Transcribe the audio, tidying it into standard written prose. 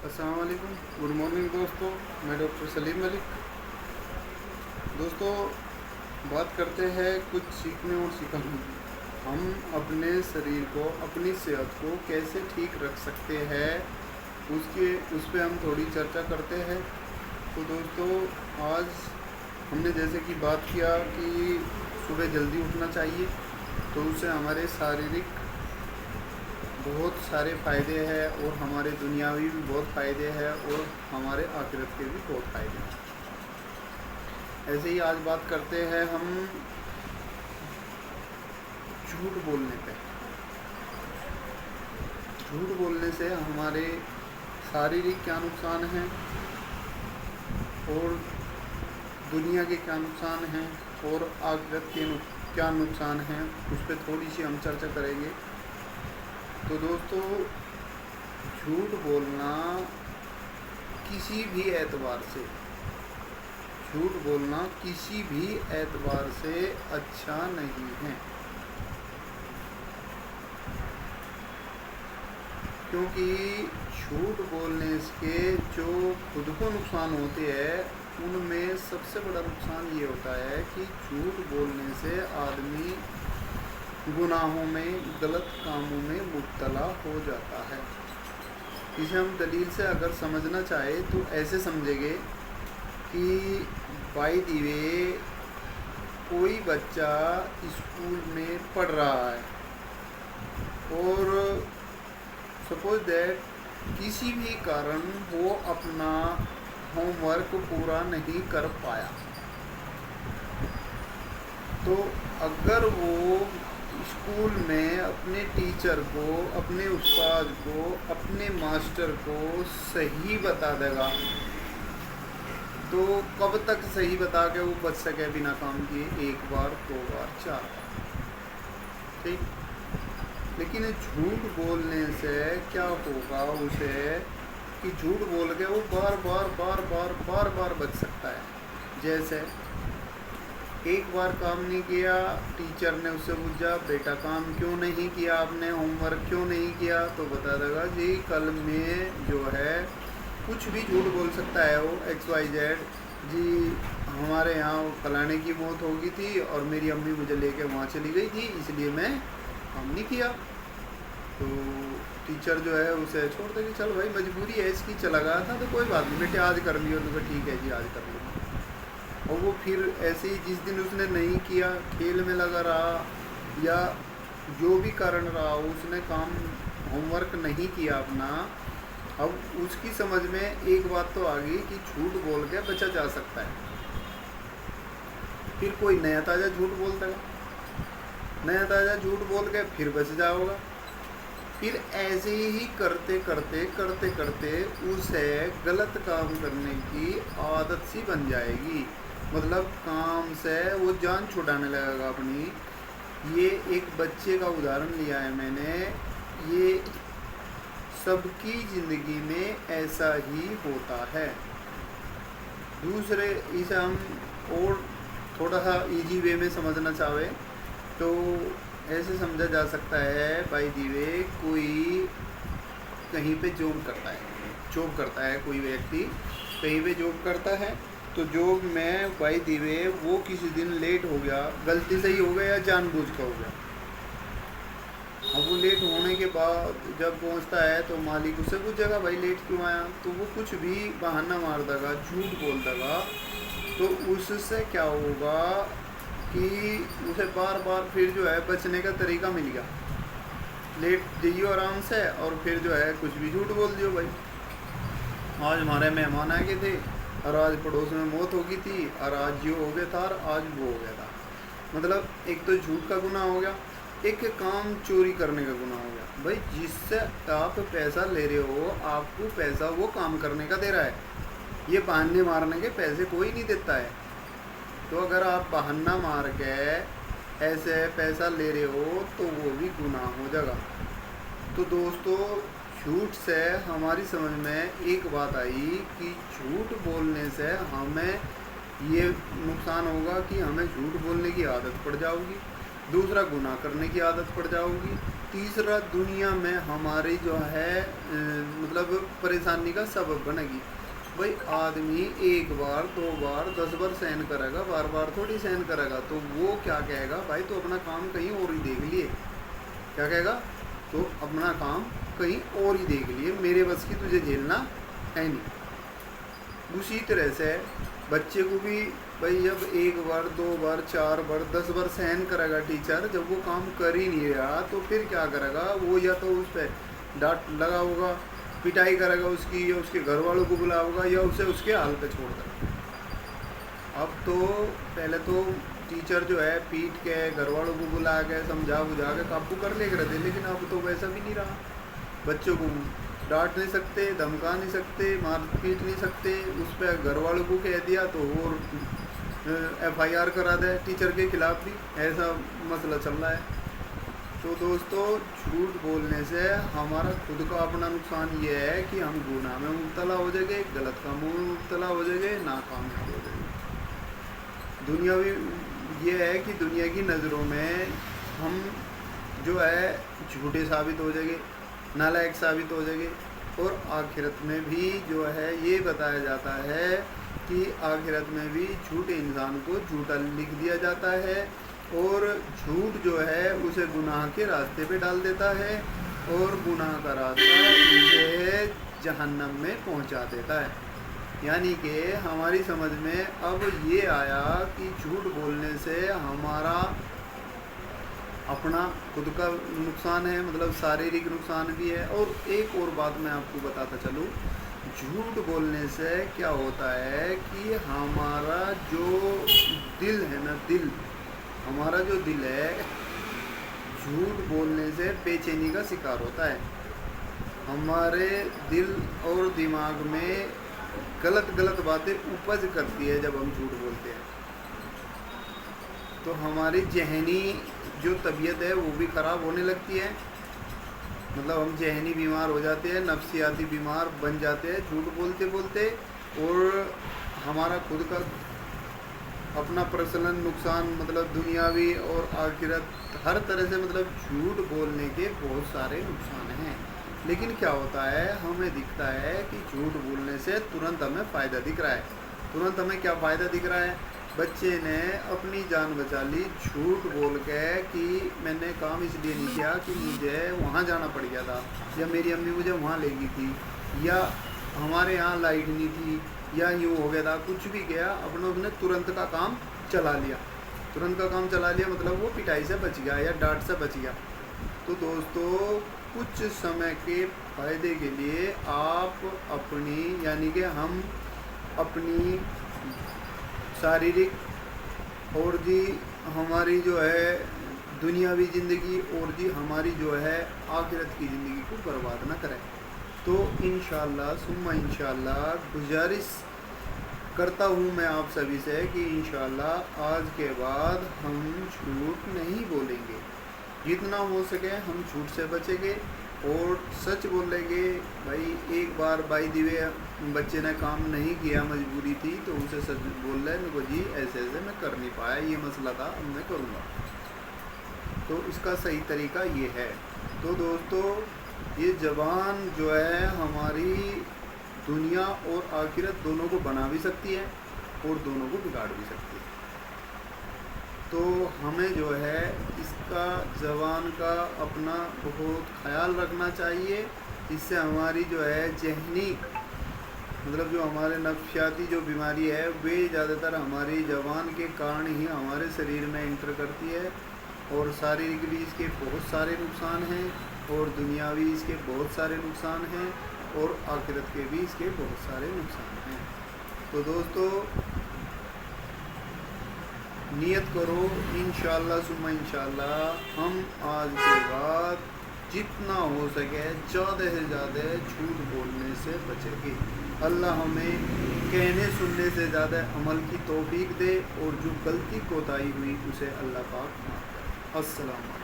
अस्सलाम वालेकुम, good morning दोस्तों। मैं डॉक्टर सलीम मलिक। दोस्तों, बात करते हैं कुछ सीखने और सिखाने की। हम अपने शरीर को, अपनी सेहत को कैसे ठीक रख सकते हैं, उस पर हम थोड़ी चर्चा करते हैं। तो दोस्तों, आज हमने जैसे कि बात किया कि सुबह जल्दी उठना चाहिए, तो उससे हमारे शारीरिक बहुत सारे फ़ायदे हैं और हमारे दुनियावी भी बहुत फ़ायदे हैं और हमारे आखिरत के भी बहुत फ़ायदे हैं। ऐसे ही आज बात करते हैं हम झूठ बोलने पे। झूठ बोलने से हमारे शारीरिक क्या नुकसान हैं और दुनिया के क्या नुकसान हैं और आखिरत के क्या नुकसान हैं, उस पर थोड़ी सी हम चर्चा करेंगे। तो दोस्तों, झूठ बोलना किसी भी एतबार से, झूठ बोलना किसी भी एतबार से अच्छा नहीं है, क्योंकि झूठ बोलने के जो खुद को नुकसान होते हैं उनमें सबसे बड़ा नुकसान ये होता है कि झूठ बोलने से आदमी गुनाहों में, गलत कामों में मुब्तला हो जाता है। इसे हम दलील से अगर समझना चाहे तो ऐसे समझेंगे कि बाय द वे कोई बच्चा स्कूल में पढ़ रहा है और सपोज दैट किसी भी कारण वो अपना होमवर्क पूरा नहीं कर पाया, तो अगर वो स्कूल में अपने टीचर को, अपने उस्ताद को, अपने मास्टर को सही बता देगा, तो कब तक सही बता के वो बच सके बिना काम किए? एक बार, दो बार, चार बार, ठीक। लेकिन झूठ बोलने से क्या होगा उसे कि झूठ बोल के वो बार बार बार बार बार बार बच सकता है। जैसे एक बार काम नहीं किया, टीचर ने उससे पूछा बेटा काम क्यों नहीं किया आपने, होमवर्क क्यों नहीं किया, तो बता देगा जी कल में जो है कुछ भी झूठ बोल सकता है वो, XYZ जी हमारे यहाँ फलाने की मौत हो गई थी और मेरी अम्मी मुझे लेके वहाँ चली गई थी, इसलिए मैं काम नहीं किया। तो टीचर जो है उसे छोड़ देगी, चल भाई मजबूरी है इसकी, चला गया था तो कोई बात नहीं बेटे आज कर लियो, तो ठीक है जी आज कर लियो। और वो फिर ऐसे ही जिस दिन उसने नहीं किया, खेल में लगा रहा या जो भी कारण रहा, उसने काम होमवर्क नहीं किया अपना, अब उसकी समझ में एक बात तो आ गई कि झूठ बोल के बचा जा सकता है। फिर कोई नया ताज़ा झूठ बोल देगा, नया ताज़ा झूठ बोल के फिर बच जाओगा। फिर ऐसे ही करते करते करते करते उसे गलत काम करने की आदत सी बन जाएगी, मतलब काम से वो जान छुड़ाने लगेगा अपनी। ये एक बच्चे का उदाहरण लिया है मैंने, ये सबकी ज़िंदगी में ऐसा ही होता है। दूसरे इसे हम और थोड़ा सा इजी वे में समझना चाहे तो ऐसे समझा जा सकता है, बाय द वे कोई कहीं पे जॉब करता है कोई व्यक्ति कहीं पे जॉब करता है, तो जॉब में बाय द वे वो किसी दिन लेट हो गया, गलती से ही हो गया या जानबूझ के हो गया। अब वो लेट होने के बाद जब पहुंचता है तो मालिक उससे पूछेगा भाई लेट क्यों आया, तो वो कुछ भी बहाना मार देगा, झूठ बोल देगा। तो उससे क्या होगा कि उसे बार बार फिर जो है बचने का तरीका मिल गया, लेट जाइयो आराम से और फिर जो है कुछ भी झूठ बोल दियो, भाई आज हमारे मेहमान आ गए थे और आज पड़ोस में मौत हो गई थी और आज ये हो गया था और आज वो हो गया था। मतलब एक तो झूठ का गुनाह हो गया, एक काम चोरी करने का गुनाह हो गया। भाई जिससे आप पैसा ले रहे हो, आपको पैसा वो काम करने का दे रहा है, ये बहाने मारने के पैसे कोई नहीं देता है। तो अगर आप बहाना मार के ऐसे पैसा ले रहे हो तो वो भी गुनाह हो जाएगा। तो दोस्तों, झूठ से हमारी समझ में एक बात आई कि झूठ बोलने से हमें ये नुकसान होगा कि हमें झूठ बोलने की आदत पड़ जाएगी। दूसरा गुनाह करने की आदत पड़ जाओगी, तीसरा दुनिया में हमारी जो है मतलब परेशानी का सबब बनेगी। भाई आदमी एक बार 2 बार 10 बार सहन करेगा, बार बार थोड़ी सहन करेगा, तो वो क्या कहेगा, भाई तो अपना काम कहीं और ही देख लिए। क्या कहेगा, तो अपना काम कहीं और ही देख लिए, मेरे बस की तुझे झेलना है नहीं। उसी तरह से बच्चे को भी भाई जब 1 बार 2 बार 4 बार 10 बार सहन करेगा टीचर, जब वो काम कर ही नहीं रहा तो फिर क्या करेगा, वो या तो उस पर डांट लगाओगा, पिटाई करेगा उसकी, या उसके घर वालों को बुलाओगा, या उसे उसके हाल पे छोड़ देगा। अब तो पहले तो टीचर जो है पीट के घर वालों को बुला के समझा बुझा के काबू कर ले रहे थे, लेकिन अब तो वैसा भी नहीं रहा। बच्चों को डांट नहीं सकते, धमका नहीं सकते, मार पीट नहीं सकते, उस पर घर वालों को कह दिया तो और FIR करा दे टीचर के खिलाफ भी, ऐसा मसला चल रहा है। तो दोस्तों झूठ बोलने से हमारा खुद का अपना नुकसान ये है कि हम गुनाह में मुब्तला हो जाएंगे, गलत कामों में मुब्तला हो जाएंगे, नाकामयाब हो जाएंगे। दुनियावी ये है कि दुनिया की नज़रों में हम जो है झूठे साबित हो जाएंगे, नालायक साबित हो जाएंगे, और आखिरत में भी जो है ये बताया जाता है कि आखिरत में भी झूठे इंसान को झूठा लिख दिया जाता है, और झूठ जो है उसे गुनाह के रास्ते पे डाल देता है, और गुनाह का रास्ता उसे जहन्नम में पहुंचा देता है। यानी कि हमारी समझ में अब ये आया कि झूठ बोलने से हमारा अपना खुद का नुकसान है, मतलब शारीरिक नुकसान भी है। और एक और बात मैं आपको बताता चलूँ, झूठ बोलने से क्या होता है कि हमारा जो दिल है ना, हमारा जो दिल है झूठ बोलने से बेचैनी का शिकार होता है। हमारे दिल और दिमाग में गलत बातें उपज करती है जब हम झूठ बोलते हैं, तो हमारी जहनी जो तबीयत है वो भी ख़राब होने लगती है, मतलब हम जहनी बीमार हो जाते हैं, नफ्सियाती बीमार बन जाते हैं झूठ बोलते बोलते। और हमारा खुद का अपना पर्सनल नुकसान, मतलब दुनियावी और आखिरत हर तरह से, मतलब झूठ बोलने के बहुत सारे नुकसान हैं। लेकिन क्या होता है, हमें दिखता है कि झूठ बोलने से तुरंत हमें फ़ायदा दिख रहा है। तुरंत हमें क्या फ़ायदा दिख रहा है, बच्चे ने अपनी जान बचा ली झूठ बोल के कि मैंने काम इसलिए नहीं किया कि मुझे वहाँ जाना पड़ गया था, या मेरी अम्मी मुझे वहाँ ले गई थी, या हमारे यहाँ लाइट नहीं थी, या यूँ हो गया था, कुछ भी गया अपना उसने तुरंत का काम चला लिया। तुरंत का काम चला लिया मतलब वो पिटाई से बच गया या डांट से बच गया। तो दोस्तों कुछ समय के फ़ायदे के लिए आप अपनी, यानी कि हम अपनी शारीरिक और जी हमारी जो है दुनियावी ज़िंदगी और जी हमारी जो है आखिरत की ज़िंदगी को बर्बाद ना करें। तो इंशाअल्लाह सुम्मा इंशाअल्लाह गुजारिश करता हूँ मैं आप सभी से कि इंशाअल्लाह आज के बाद हम झूठ नहीं बोलेंगे, जितना हो सके हम झूठ से बचेंगे और सच बोलेंगे। भाई एक बार बाई दिवे बच्चे ने काम नहीं किया, मजबूरी थी, तो उसे सच बोल रहे मेरे को जी ऐसे मैं कर नहीं पाया, ये मसला था, अब मैं करूँगा। तो इसका सही तरीका ये है। तो दोस्तों ये ज़बान जो है हमारी दुनिया और आखिरत दोनों को बना भी सकती है और दोनों को बिगाड़ भी सकती है। तो हमें जो है इसका ज़बान का अपना बहुत ख्याल रखना चाहिए। इससे हमारी जो है जहनी, मतलब जो हमारे नफ्सियाती जो बीमारी है वे ज़्यादातर हमारी ज़बान के कारण ही हमारे शरीर में इंटर करती है, और शारीरिक भी इसके बहुत सारे नुकसान हैं, और दुनियावी इसके बहुत सारे नुकसान हैं, और आखिरत के भी इसके बहुत सारे नुकसान हैं। तो दोस्तों नियत करो इंशाअल्लाह सुम्मा इंशाअल्लाह हम आज के बाद जितना हो सके ज़्यादा से ज़्यादा झूठ बोलने से बचेंगे। अल्लाह हमें कहने सुनने से ज़्यादा अमल की तौफीक दे, और जो गलती कोताही हुई उसे अल्लाह पाक माफ़ करे। अस्सलाम।